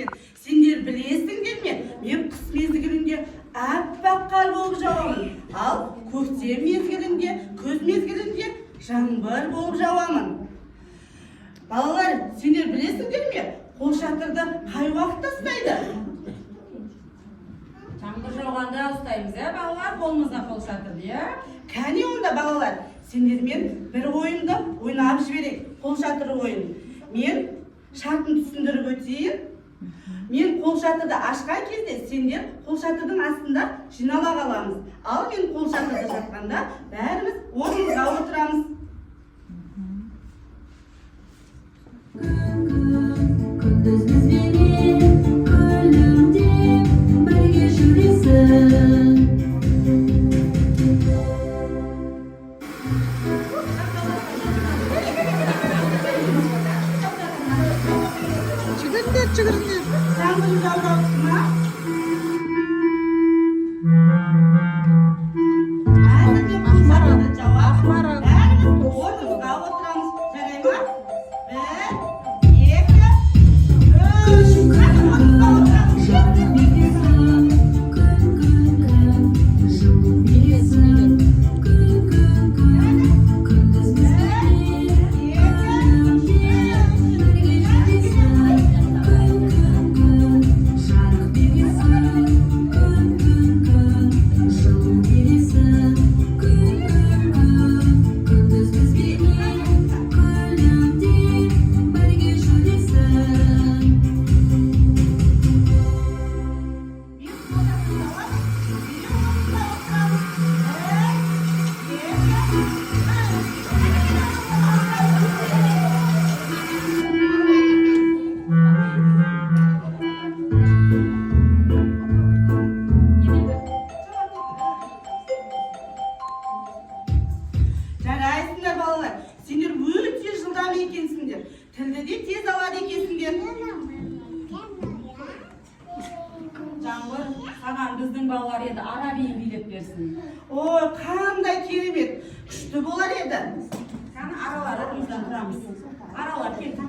екен. Сендер білесіңдер ме? Мен қыс мезгілінде аппақ қар болып жауамын. Ал көктем мезгілінде, күз мезгілінде жаңбыр болып жауамын. Балалар, сендер білесіңдер ме? Қолшатырды қай уақытта ұстайды? Жаңбыр жауғанда ұстаймыз, балалар, қолымызда қолшатырды, Кәне онда балалар, сендермен бір ойынды ойнап жіберейік, қолшатыр ойын. Мен шартын түсіндіріп өтейін. Мен қолшатырды ашқан кезде сендер қолшатырдың астында жинала қаламыз. Ал мен қолшатырды жатқанда бәріміз орнымызға отырамыз. Çıkırındır. Жаңбыр жауып ма? Әзірге қолшатырды жауап, бәріміз орнымызға отырамыз. Жарай ма? 1, 2, 3. Қане орнымызға отырамыз. Жарайсыңдар балалар, сендер өте жылдам екенсіңдер. Тілді де тез алады екенсіңдер. Жаңбыр, саған біздің балалар еді, ара биін билеп берсін. Ой, қандай керемет, күшті болар еді. Сән аралар орнымыздан тұрамыз. Аралар кел.